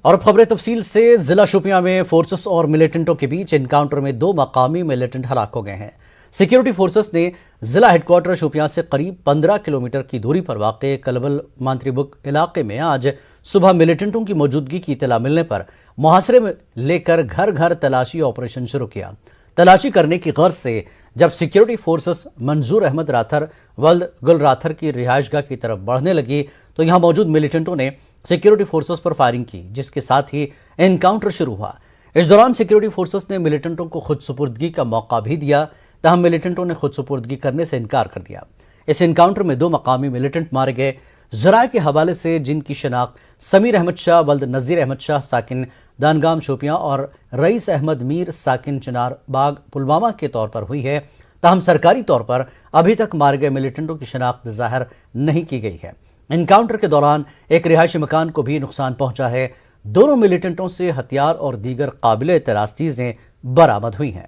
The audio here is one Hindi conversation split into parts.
और अब खबरें तफसील से। जिला शोपियां में फोर्सेस और मिलिटेंटों के बीच एनकाउंटर में 2 मकामी मिलिटेंट हलाक हो गए हैं। सिक्योरिटी फोर्सेस ने जिला हेडक्वार्टर शोपियां से करीब 15 किलोमीटर की दूरी पर वाक़े कलबल मांत्रीबुक इलाके में आज सुबह मिलिटेंटों की मौजूदगी की इत्तला मिलने पर मुहासरे में लेकर घर घर तलाशी ऑपरेशन शुरू किया। तलाशी करने की गर्ज से जब सिक्योरिटी फोर्सेस मंजूर अहमद राथर वल्द गुल राथर की रिहायशगाह की तरफ बढ़ने लगी तो यहां मौजूद मिलिटेंटों ने सिक्योरिटी फोर्सेस पर फायरिंग की, जिसके साथ ही एनकाउंटर शुरू हुआ। इस दौरान सिक्योरिटी फोर्सेस ने मिलिटेंटों को खुद सुपुर्दगी का मौका भी दिया, तहम मिलिटेंटों ने खुद सुपुर्दगी करने से इनकार कर दिया। इस एनकाउंटर में 2 मकामी मिलिटेंट मारे गए। जराये के हवाले से जिनकी शनाख्त समीर अहमद शाह वल्द नज़ीर अहमद शाह साकिन दानगाम शोपियां और रईस अहमद मीर साकिन चिनार बाग पुलवामा के तौर पर हुई है, तहम सरकारी तौर पर अभी तक मारे गए मिलिटेंटों की शनाख्त जाहिर नहीं की गई है। एनकाउंटर के दौरान एक रिहायशी मकान को भी नुकसान पहुंचा है। दोनों मिलिटेंटों से हथियार और दीगर काबिल एतराज चीजें बरामद हुई हैं।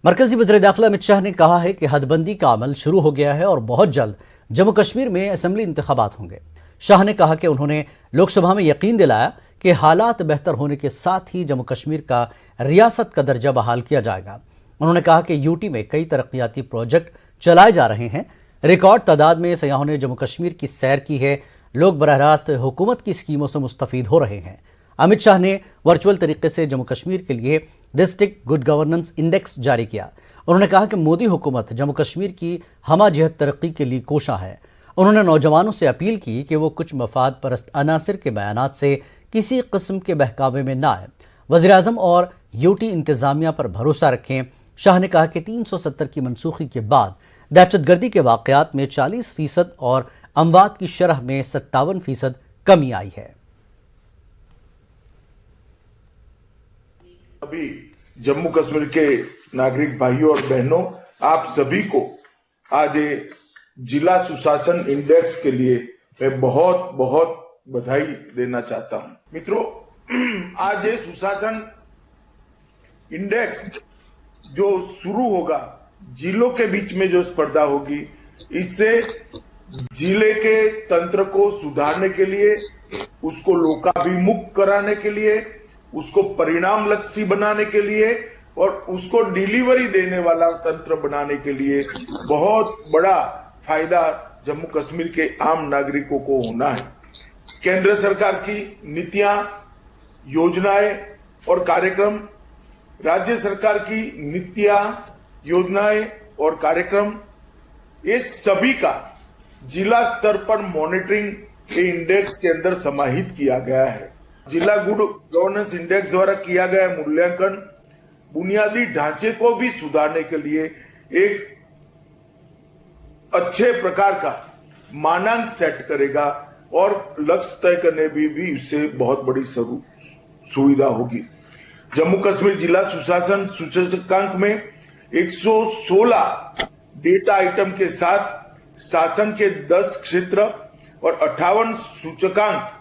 मरकजी वज़ीर दाखिला अमित शाह ने कहा है कि हदबंदी का अमल शुरू हो गया है और बहुत जल्द जम्मू कश्मीर में असेंबली इंतखाबात होंगे। शाह ने कहा कि उन्होंने लोकसभा में यकीन दिलाया कि हालात बेहतर होने के साथ ही जम्मू कश्मीर का रियासत का दर्जा बहाल किया जाएगा। उन्होंने कहा कि यूटी में कई तरक्याती प्रोजेक्ट चलाए जा रहे हैं। रिकॉर्ड तादाद में सयाहों ने जम्मू कश्मीर की सैर की है। लोग बरह रास्त हुकूमत की स्कीमों से मुस्तफीद हो रहे हैं। अमित शाह ने वर्चुअल तरीके से जम्मू कश्मीर के लिए डिस्ट्रिक्ट गुड गवर्नेंस इंडेक्स जारी किया। उन्होंने कहा कि मोदी हुकूमत जम्मू कश्मीर की हमाजहत तरक्की के लिए कोशा है। उन्होंने नौजवानों से अपील की कि वो कुछ मफाद परस्त अनासिर के बयानात से किसी किस्म के बहकावे में न आए। वज़ीर आज़म और यूटी इंतजामिया पर भरोसा रखें। शाह ने कहा कि 370 की मनसूखी के बाद दहशतगर्दी के वाक़यात में 40% और अमवात की शरह में 57% कमी आई है। अभी जम्मू कश्मीर के नागरिक भाइयों और बहनों, आप सभी को आज जिला सुशासन इंडेक्स के लिए मैं बहुत बहुत बधाई देना चाहता हूं। मित्रों, आज ये सुशासन इंडेक्स जो शुरू होगा, जिलों के बीच में जो स्पर्धा होगी, इससे जिले के तंत्र को सुधारने के लिए, उसको लोकाभिमुख कराने के लिए, उसको परिणाम लक्ष्य बनाने के लिए और उसको डिलीवरी देने वाला तंत्र बनाने के लिए बहुत बड़ा फायदा जम्मू कश्मीर के आम नागरिकों को होना है। केंद्र सरकार की नीतियां, योजनाएं और कार्यक्रम, राज्य सरकार की नीतियां, योजनाएं और कार्यक्रम, ये सभी का जिला स्तर पर मॉनिटरिंग इंडेक्स के अंदर समाहित किया गया है। जिला गुड गवर्नेंस इंडेक्स द्वारा किया गया मूल्यांकन बुनियादी ढांचे को भी सुधारने के लिए एक अच्छे प्रकार का मानांक सेट करेगा और लक्ष्य तय करने में भी इससे बहुत बड़ी सुविधा होगी। जम्मू कश्मीर जिला सुशासन सूचकांक में 116 डेटा आइटम के साथ शासन के 10 क्षेत्र और 58 सूचकांक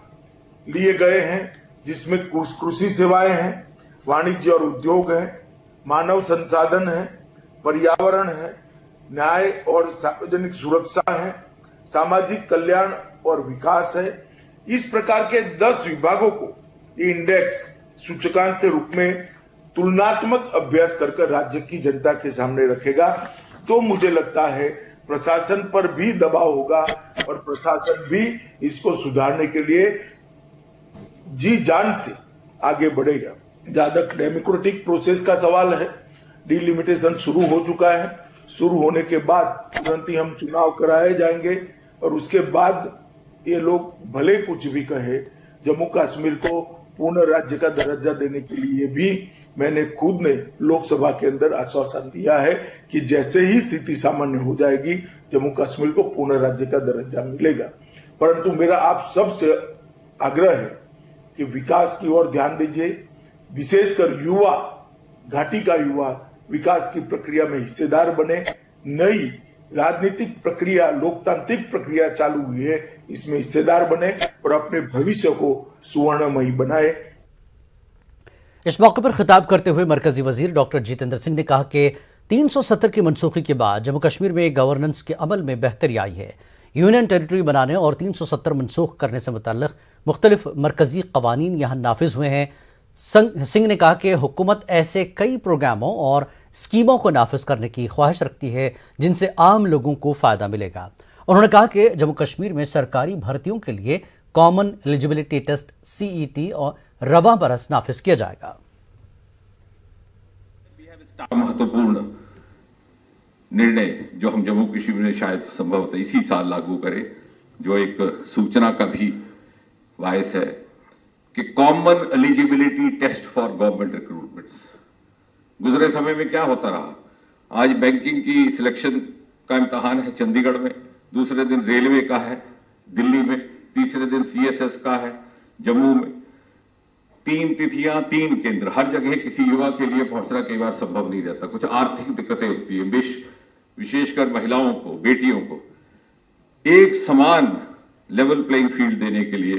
लिए गए हैं, जिसमें कृषि सेवाएं हैं, वाणिज्य और उद्योग है, मानव संसाधन है, पर्यावरण है, न्याय और सार्वजनिक सुरक्षा है, सामाजिक कल्याण और विकास है। इस प्रकार के 10 विभागों को ये इंडेक्स सूचकांक के रूप में तुलनात्मक अभ्यास कर राज्य की जनता के सामने रखेगा। तो मुझे लगता है प्रशासन पर भी दबाव होगा और प्रशासन भी इसको सुधारने के लिए जी जान से आगे बढ़ेगा। जहां तक डेमोक्रेटिक प्रोसेस का सवाल है, डिलिमिटेशन शुरू हो चुका है। शुरू होने के बाद तुरंत ही हम चुनाव कराए जाएंगे और उसके बाद ये लोग भले कुछ भी कहे, जम्मू कश्मीर को पूर्ण राज्य का दर्जा देने के लिए भी मैंने खुद ने लोकसभा के अंदर आश्वासन दिया है कि जैसे ही स्थिति सामान्य हो जाएगी, जम्मू कश्मीर को पूर्ण राज्य का दर्जा मिलेगा। परंतु मेरा आप सबसे आग्रह है कि विकास की ओर ध्यान दीजिए, विशेषकर युवा, घाटी का युवा विकास की प्रक्रिया में हिस्सेदार बने। नई राजनीतिक प्रक्रिया, लोकतांत्रिक प्रक्रिया चालू हुई है, इसमें हिस्सेदार बने और अपने भविष्य को सुवर्णमयी बनाए। इस मौके पर खिताब करते हुए मरकजी वजीर डॉक्टर जितेंद्र सिंह ने कहा कि 370 की मनसूखी के बाद जम्मू कश्मीर में गवर्नेंस के अमल में बेहतरी आई है। यूनियन टेरिटरी बनाने और 370 मनसूख करने से मुतल्लिक़ मुख्तलिफ मरकजी कवानीन यहाँ नाफिज हुए हैं। सिंह ने कहा कि हुकूमत ऐसे कई प्रोग्रामों और स्कीमों को नाफिज करने की ख्वाहिश रखती है जिनसे आम लोगों को फ़ायदा मिलेगा। उन्होंने कहा कि जम्मू कश्मीर में सरकारी भर्तियों के लिए कॉमन एलिजिबिलिटी टेस्ट CET और रवा बरस नाफिज किया जाएगा। महत्वपूर्ण निर्णय जो हम जम्मू कश्मीर में शायद संभवतः इसी साल लागू करें, जो एक सूचना का भी वायस है कि common eligibility test for government recruitments. गुजरे समय में क्या होता रहा, आज बैंकिंग की सिलेक्शन का इम्तहान है चंडीगढ़ में, दूसरे दिन रेलवे का है दिल्ली में, तीसरे दिन CSS का है जम्मू में। 3 तिथियां 3 केंद्र, हर जगह किसी युवा के लिए पहुंचना कई बार संभव नहीं रहता, कुछ आर्थिक दिक्कतें होती है। विशेषकर महिलाओं को, बेटियों को एक समान लेवल प्लेइंग फील्ड देने के लिए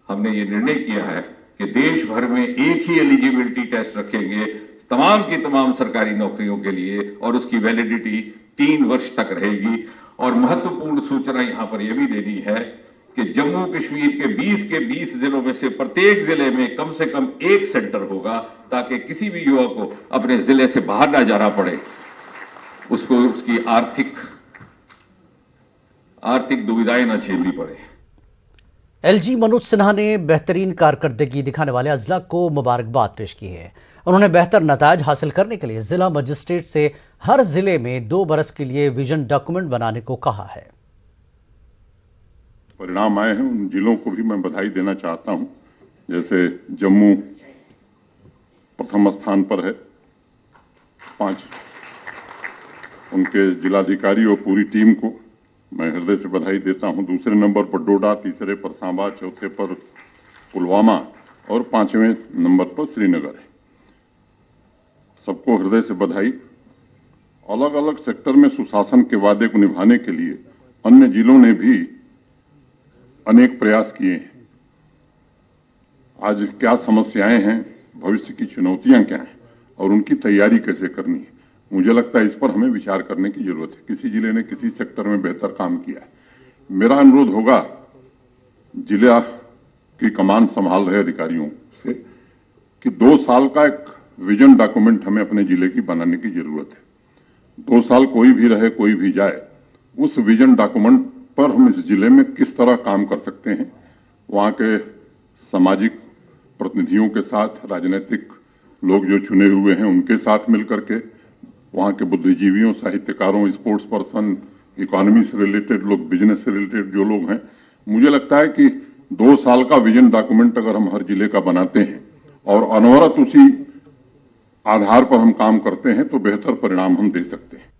हमने ये निर्णय किया है कि देश भर में एक ही एलिजिबिलिटी टेस्ट रखेंगे तमाम की तमाम सरकारी नौकरियों के लिए, और उसकी वैलिडिटी 3 वर्ष तक रहेगी। और महत्वपूर्ण सूचना यहां पर यह भी देनी है कि जम्मू कश्मीर के 20 जिलों में से प्रत्येक जिले में कम से कम एक सेंटर होगा, ताकि किसी भी युवा को अपने जिले से बाहर ना जाना पड़े, उसको उसकी आर्थिक दुविधाएं न झेलनी पड़े। LG मनोज सिन्हा ने बेहतरीन कारकर्दगी दिखाने वाले अजला को मुबारकबाद पेश की है। उन्होंने बेहतर नताज हासिल करने के लिए जिला मजिस्ट्रेट से हर जिले में 2 बरस के लिए विजन डॉक्यूमेंट बनाने को कहा है। परिणाम आए हैं उन जिलों को भी मैं बधाई देना चाहता हूं। जैसे जम्मू प्रथम स्थान पर है, 5 उनके जिलाधिकारी और पूरी टीम को मैं हृदय से बधाई देता हूं। दूसरे नंबर पर डोडा, तीसरे पर सांबा, चौथे पर पुलवामा और 5वें नंबर पर श्रीनगर है। सबको हृदय से बधाई। अलग अलग सेक्टर में सुशासन के वादे को निभाने के लिए अन्य जिलों ने भी अनेक प्रयास किए हैं। आज क्या समस्याएं हैं, भविष्य की चुनौतियां क्या हैं और उनकी तैयारी कैसे करनी है, मुझे लगता है इस पर हमें विचार करने की जरूरत है। किसी जिले ने किसी सेक्टर में बेहतर काम किया है। मेरा अनुरोध होगा जिला की कमान संभाल रहे अधिकारियों से कि 2 साल का एक विजन डॉक्यूमेंट हमें अपने जिले की बनाने की जरूरत है। 2 साल कोई भी रहे, कोई भी जाए, उस विजन डॉक्यूमेंट पर हम इस जिले में किस तरह काम कर सकते हैं, वहाँ के सामाजिक प्रतिनिधियों के साथ, राजनीतिक लोग जो चुने हुए हैं उनके साथ मिलकर के, वहाँ के बुद्धिजीवियों, साहित्यकारों, स्पोर्ट्स पर्सन, इकोनॉमी से रिलेटेड लोग, बिजनेस से रिलेटेड जो लोग हैं, मुझे लगता है कि 2 साल का विजन डॉक्यूमेंट अगर हम हर जिले का बनाते हैं और अनवरत उसी आधार पर हम काम करते हैं तो बेहतर परिणाम हम दे सकते हैं।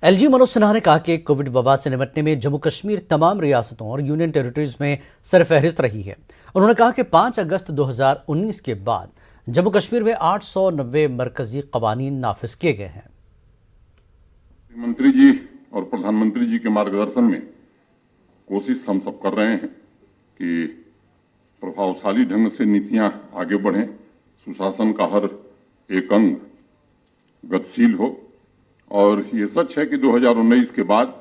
LG मनोज सिन्हा ने कहा कि कोविड वबा से निपटने में जम्मू कश्मीर तमाम रियासतों और यूनियन टेरिटरीज में सरफहरिस्त रही है। उन्होंने कहा कि 5 अगस्त 2019 के बाद जम्मू कश्मीर में 890 मरकजी कवानीन नाफिज किए गए हैं। मंत्री जी और प्रधानमंत्री जी के मार्गदर्शन में कोशिश हम सब कर रहे हैं कि प्रभावशाली ढंग से नीतियां आगे बढ़ें, सुशासन का हर एक अंग गतिशील हो। और ये सच है कि 2019 के बाद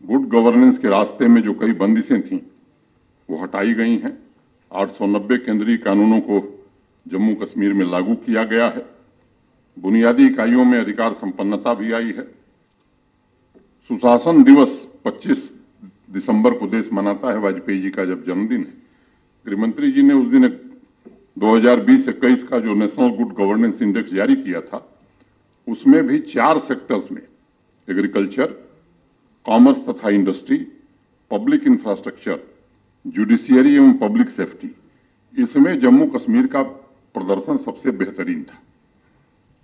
गुड गवर्नेंस के रास्ते में जो कई बंदिशें थीं वो हटाई गई हैं। 890 केंद्रीय कानूनों को जम्मू कश्मीर में लागू किया गया है। बुनियादी इकाइयों में अधिकार संपन्नता भी आई है। सुशासन दिवस 25 दिसंबर को देश मनाता है, वाजपेयी जी का जब जन्मदिन है। गृहमंत्री जी ने उस दिन 2020-21 का जो नेशनल गुड गवर्नेंस इंडेक्स जारी किया था, उसमें भी 4 सेक्टर्स में, एग्रीकल्चर, कॉमर्स तथा इंडस्ट्री, पब्लिक इंफ्रास्ट्रक्चर, जुडिशियरी एवं पब्लिक सेफ्टी, इसमें जम्मू कश्मीर का प्रदर्शन सबसे बेहतरीन था।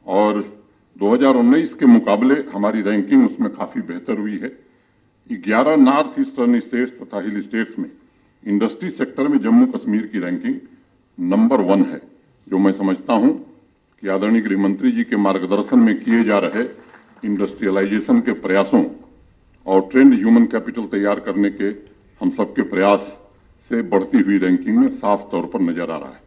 और 2019 के मुकाबले हमारी रैंकिंग उसमें काफी बेहतर हुई है। 11 नॉर्थ ईस्टर्न स्टेट्स तथा हिल स्टेट्स में इंडस्ट्री सेक्टर में जम्मू कश्मीर की रैंकिंग नंबर 1 है, जो मैं समझता हूं कि आदरणीय गृह मंत्री जी के मार्गदर्शन में किए जा रहे इंडस्ट्रियलाइजेशन के प्रयासों और ट्रेंड ह्यूमन कैपिटल तैयार करने के हम सबके प्रयास से बढ़ती हुई रैंकिंग में साफ तौर पर नजर आ रहा है।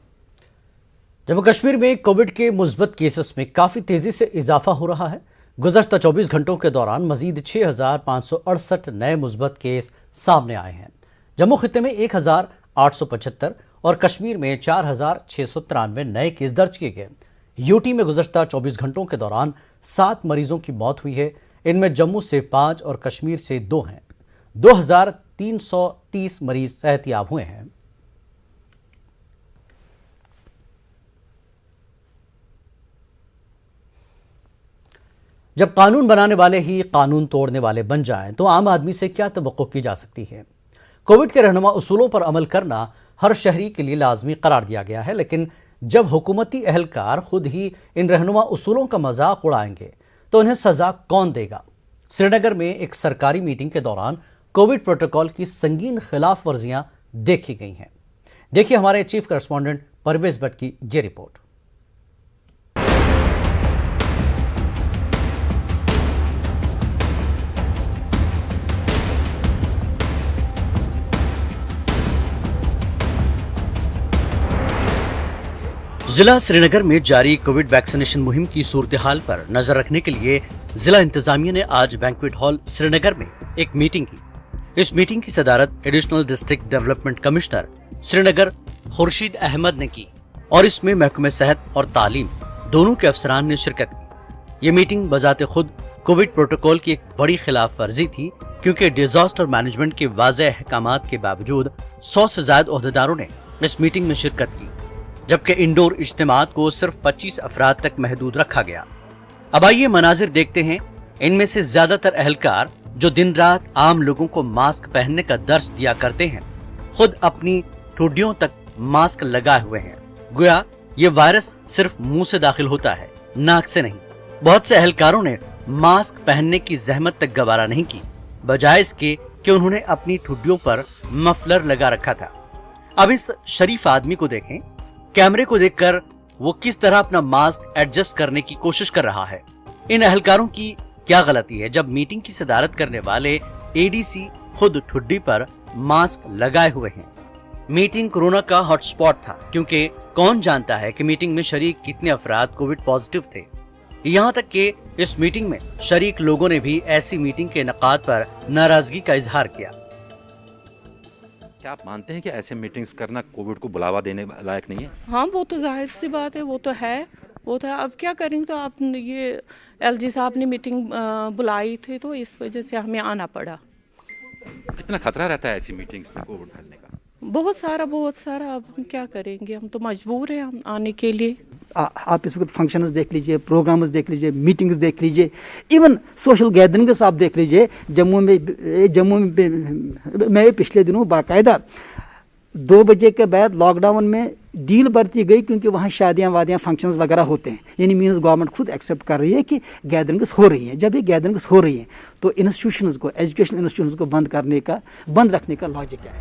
जम्मू कश्मीर में कोविड के मुस्बत केसेस में काफी तेजी से इजाफा हो रहा है। गुज़श्ता 24 घंटों के दौरान मजीद 6,568 नए मुस्बत केस सामने आए हैं। जम्मू खित्ते में 1,875 और कश्मीर में 4,693 नए केस दर्ज किए गए। यूटी में गुज़श्ता 24 घंटों के दौरान 7 मरीजों की मौत हुई है। इनमें जम्मू से 5 और कश्मीर से 2 हैं। 2,330 मरीज सेहतियाब हुए हैं। जब कानून बनाने वाले ही कानून तोड़ने वाले बन जाएं, तो आम आदमी से क्या तवक्को की जा सकती है। कोविड के रहनुमा उसूलों पर अमल करना हर शहरी के लिए लाजमी करार दिया गया है, लेकिन जब हुकूमती अहलकार खुद ही इन रहनुमा उसूलों का मजाक उड़ाएंगे तो उन्हें सजा कौन देगा। श्रीनगर में एक सरकारी मीटिंग के दौरान कोविड प्रोटोकॉल की संगीन खिलाफ वर्जियां देखी गई हैं। देखिए हमारे चीफ करस्पॉन्डेंट परवेज भट्ट की ये रिपोर्ट। जिला श्रीनगर में जारी कोविड वैक्सीनेशन मुहिम की सूरत हाल पर नजर रखने के लिए जिला इंतजामिया ने आज बैंक्वेट हॉल श्रीनगर में एक मीटिंग की। इस मीटिंग की सदारत additional district development commissioner Srinagar Khurshid Ahmad ने की और इसमें महकमे सेहत और तालीम दोनों के अफसरान ने शिरकत की। ये मीटिंग बजाते खुद कोविड प्रोटोकॉल की एक बड़ी खिलाफ वर्जी थी, क्योंकि डिजास्टर मैनेजमेंट के वाज़ेह अहकामात के बावजूद 100 से ज्यादा ओहदेदारों ने इस मीटिंग में शिरकत की, जबकि इंडोर इज्तिमात को सिर्फ 25 अफराद तक महदूद रखा गया। अब आइए मनाजिर देखते हैं। इनमें से ज्यादातर अहलकार जो दिन रात आम लोगों को मास्क पहनने का दर्स दिया करते हैं, खुद अपनी ठुड्डियों तक मास्क लगाए हुए हैं। गोया ये वायरस सिर्फ मुंह से दाखिल होता है, नाक से नहीं। बहुत से अहलकारों ने मास्क पहनने की जहमत तक गवारा नहीं की, बजाय इसके कि उन्होंने अपनी ठुड्डियों पर मफलर लगा रखा था। अब इस शरीफ आदमी को देखें, कैमरे को देखकर वो किस तरह अपना मास्क एडजस्ट करने की कोशिश कर रहा है। इन अहलकारों की क्या गलती है जब मीटिंग की सदारत करने वाले एडीसी खुद ठुड्डी पर मास्क लगाए हुए हैं। मीटिंग कोरोना का हॉटस्पॉट था, क्योंकि कौन जानता है कि मीटिंग में शरीक कितने अफराद कोविड पॉजिटिव थे। यहाँ तक कि इस मीटिंग में शरीक लोगों ने भी ऐसी मीटिंग के इनेकाद पर नाराजगी का इजहार किया। क्या आप मानते हैं कि ऐसे मीटिंग्स करना कोविड को बुलावा देने लायक नहीं है? हाँ, वो तो जाहिर सी बात है, वो तो है। अब क्या करेंगे। तो आप ये एलजी साहब ने मीटिंग बुलाई थी, तो इस वजह से हमें आना पड़ा। कितना खतरा रहता है ऐसी मीटिंग्स में कोविड फैलने का? बहुत सारा। अब हम क्या करेंगे, हम तो मजबूर हैं हम आने के लिए। आप इस वक्त फंक्शंस देख लीजिए, प्रोग्राम्स देख लीजिए, मीटिंग्स देख लीजिए, इवन सोशल गैदरिंग्स आप देख लीजिए। जम्मू में पिछले दिनों बाकायदा 2 बजे के बाद लॉकडाउन में डील बरती गई, क्योंकि वहाँ शादियाँ वादियाँ फंक्शंस वगैरह होते हैं। यानी मीन्स गवर्नमेंट खुद एक्सेप्ट कर रही है कि गैदरिंग्स हो रही हैं। जब ये गैदरिंग्स हो रही हैं तो इंस्टीट्यूशंस को, एजुकेशन इंस्टीट्यूशंस को बंद रखने का लॉजिक क्या है।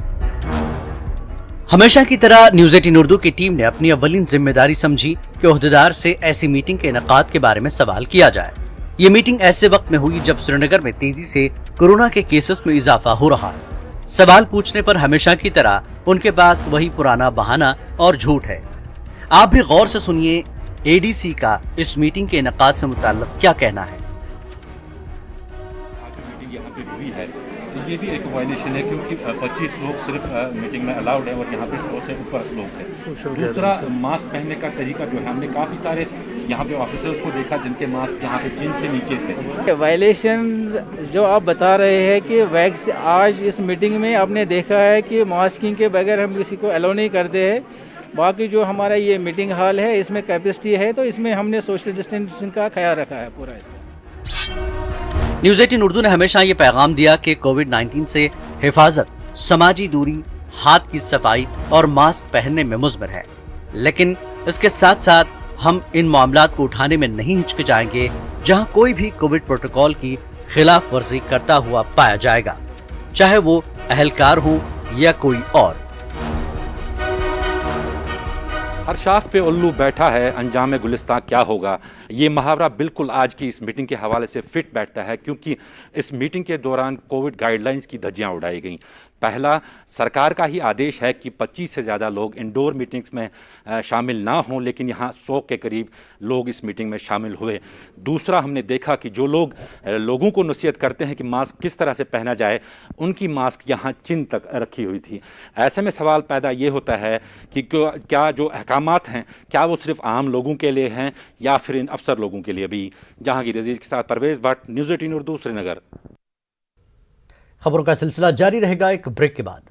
हमेशा की तरह न्यूज़ 18 उर्दू की टीम ने अपनी अव्वलीन जिम्मेदारी समझी कि ओहदेदार से ऐसी मीटिंग के इनेकाद के बारे में सवाल किया जाए। ये मीटिंग ऐसे वक्त में हुई जब श्रीनगर में तेजी से कोरोना के केसेस में इजाफा हो रहा है। सवाल पूछने पर हमेशा की तरह उनके पास वही पुराना बहाना और झूठ है। आप भी गौर से सुनिए एडीसी का इस मीटिंग के इनेकाद से मुताल्लिक क्या कहना है। आज जो मीटिंग यहाँ पे हुई है, ये भी एक वायलेशन है, क्योंकि 25 लोग सिर्फ मीटिंग में अलाउड है और यहाँ पे 100 से ऊपर लोग थे। दूसरा, मास्क पहनने का तरीका जो है, हमने काफ़ी सारे यहाँ पे ऑफिसर्स को देखा जिनके मास्क यहाँ पे चिन से नीचे थे। वायलेशन जो आप बता रहे हैं कि वैक्स, आज इस मीटिंग में आपने देखा है कि मास्किंग के बगैर हम किसी को अलाउ नहीं करते हैं। बाकी जो हमारा ये मीटिंग हॉल है, इसमें कैपेसिटी है, तो इसमें हमने सोशल डिस्टेंसिंग का ख्याल रखा है पूरा इसका। न्यूज़ 18 उर्दू ने हमेशा ये पैगाम दिया कि कोविड-19 से हिफाजत, समाजी दूरी, हाथ की सफाई और मास्क पहनने में मुज़मिर है, लेकिन इसके साथ साथ हम इन मामलात को उठाने में नहीं हिचकिचाएंगे जहां कोई भी कोविड प्रोटोकॉल की खिलाफ वर्जी करता हुआ पाया जाएगा, चाहे वो अहलकार हो या कोई और। हर शाख पे उल्लू बैठा है, अंजाम गुलिस्तां क्या होगा, ये मुहावरा बिल्कुल आज की इस मीटिंग के हवाले से फिट बैठता है, क्योंकि इस मीटिंग के दौरान कोविड गाइडलाइंस की धज्जियां उड़ाई गईं। पहला, सरकार का ही आदेश है कि 25 से ज़्यादा लोग इंडोर मीटिंग्स में शामिल ना हों, लेकिन यहाँ 100 के करीब लोग इस मीटिंग में शामिल हुए। दूसरा, हमने देखा कि जो लोग लोगों को नसीहत करते हैं कि मास्क किस तरह से पहना जाए, उनकी मास्क यहाँ चिन तक रखी हुई थी। ऐसे में सवाल पैदा ये होता है कि क्या जो अहकामात हैं क्या वो सिर्फ आम लोगों के लिए हैं या फिर इन अफसर लोगों के लिए भी। जहांगीर अजीज के साथ परवेज़ भट्ट, न्यूज़ 18 उर्दू, श्रीनगर। खबरों का सिलसिला जारी रहेगा एक ब्रेक के बाद।